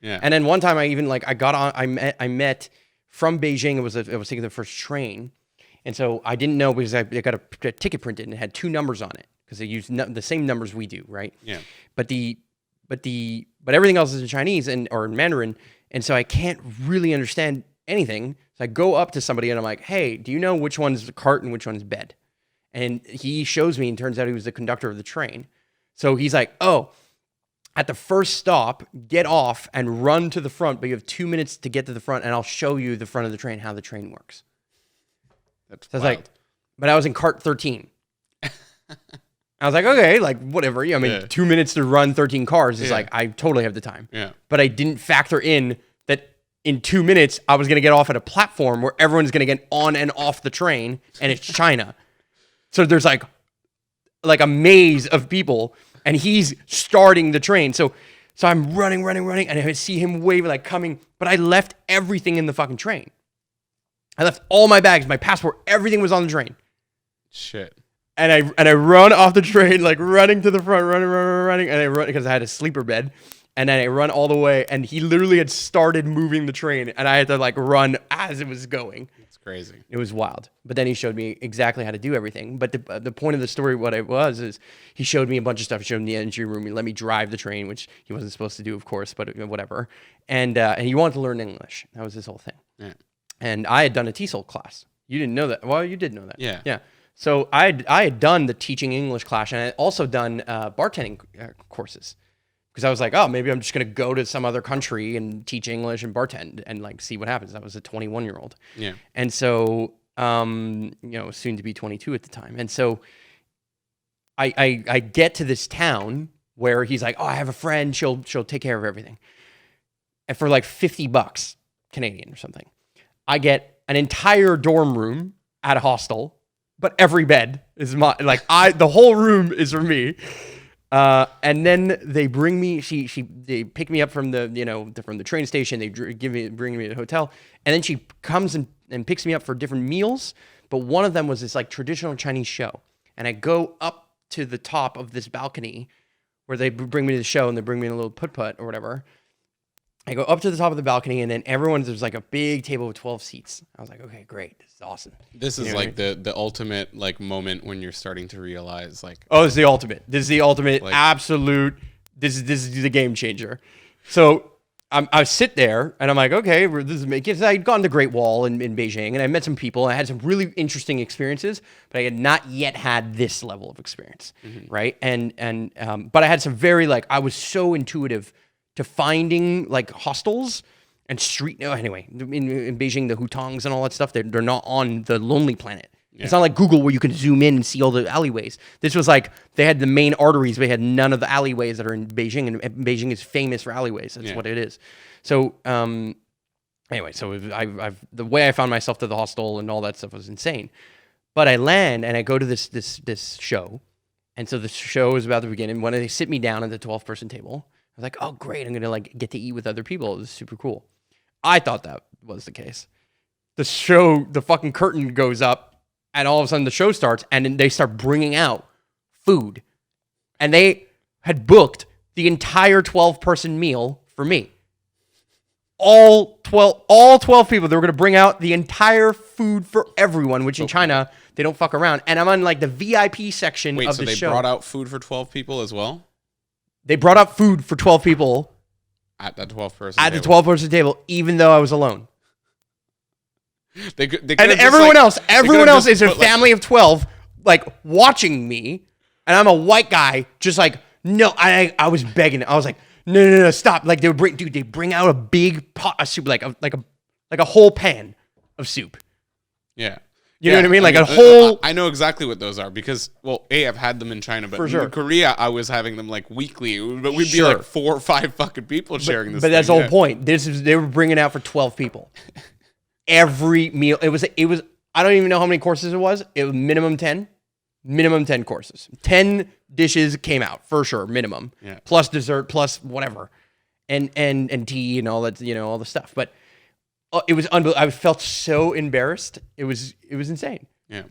Yeah. And then one time I got on, I met from Beijing. I was taking the first train. And so I didn't know because I got a ticket printed and it had 2 numbers on it because they use the same numbers we do. Right. Yeah. But everything else is in Chinese or in Mandarin. And so I can't really understand anything. So I go up to somebody and I'm like, hey, do you know which one's the cart and which one's bed? And he shows me, and turns out he was the conductor of the train. So he's like, oh, at the first stop, get off and run to the front, but you have 2 minutes to get to the front, and I'll show you the front of the train, how the train works. That's so I was wild. like, but I was in cart 13. I was like, okay, like whatever. I mean, 2 minutes to run 13 cars is like, I totally have the time. Yeah. But I didn't factor in that in 2 minutes, I was going to get off at a platform where everyone's going to get on and off the train, and it's China. So there's like a maze of people, and he's starting the train. So I'm running, and I see him waving, like coming, but I left everything in the fucking train. I left all my bags, my passport, everything was on the train. Shit. And I run off the train, like running to the front, running, and I run because I had a sleeper bed. And then I run all the way, and he literally had started moving the train, and I had to like run as it was going. It's crazy. It was wild. But then he showed me exactly how to do everything. But the point of the story, what it was, is he showed me a bunch of stuff. He showed me the engine room. He let me drive the train, which he wasn't supposed to do, of course, but whatever. And he wanted to learn English. That was his whole thing. Yeah. And I had done a TESOL class. You didn't know that. Well, you did know that. Yeah. Yeah. So I had done the teaching English class, and I had also done bartending courses. Because I was like, oh, maybe I'm just going to go to some other country and teach English and bartend and like see what happens. I was a 21-year-old. Yeah. And so, soon to be 22 at the time. And so I get to this town where he's like, oh, I have a friend. She'll take care of everything. And for like $50 Canadian or something, I get an entire dorm room at a hostel, but every bed is the whole room is for me. And then they bring me. They pick me up from the train station. They bring me to the hotel, and then she comes and picks me up for different meals. But one of them was this like traditional Chinese show, and I go up to the top of this balcony where they bring me to the show, and they bring me in a little put or whatever. I go up to the top of the balcony, and then there's like a big table with 12 seats. I was like, okay, great, this is awesome. This is like the ultimate like moment when you're starting to realize like, oh, this is the ultimate. This is the ultimate, like, absolute. This is the game changer. So I sit there, and I'm like, okay, this is because I'd gone to the Great Wall in Beijing, and I met some people, and I had some really interesting experiences, but I had not yet had this level of experience, right? But I had some very I was so intuitive to finding like hostels and anyway, in Beijing, the hutongs and all that stuff, they're not on the Lonely Planet. Yeah. It's not like Google where you can zoom in and see all the alleyways. This was like, they had the main arteries, but they had none of the alleyways that are in Beijing, and Beijing is famous for alleyways. That's what it is. So, anyway, so the way I found myself to the hostel and all that stuff was insane. But I land and I go to this show. And so the show is about to begin. And when they sit me down at the 12-person table, I was like, oh, great. I'm going to get to eat with other people. It was super cool. I thought that was the case. The fucking curtain goes up, and all of a sudden the show starts, and then they start bringing out food. And they had booked the entire 12-person meal for me. All 12 people, they were going to bring out the entire food for everyone, which in China, they don't fuck around. And I'm on like the VIP section of the show. Wait, so they brought out food for 12 people as well? They brought out food for 12 people at that 12-person at table. the 12-person table, even though I was alone. They and everyone else is a family of 12, like watching me, and I'm a white guy, just like, no, I was begging. I was like, no, stop. Like they bring out a big pot of soup, like a whole pan of soup. Yeah. You know what I mean? Like a whole... I know exactly what those are because, well, I've had them in China, but in Korea, I was having them like weekly. But we'd be like 4 or 5 fucking people sharing this But that's the whole point. They were bringing out for 12 people. Every meal. It was. I don't even know how many courses it was. It was minimum 10. Minimum 10 courses. 10 dishes came out, for sure, minimum. Yeah. Plus dessert, plus whatever. And tea and all that, all the stuff. But... it was unbelievable. I felt so embarrassed. It was insane. Yeah.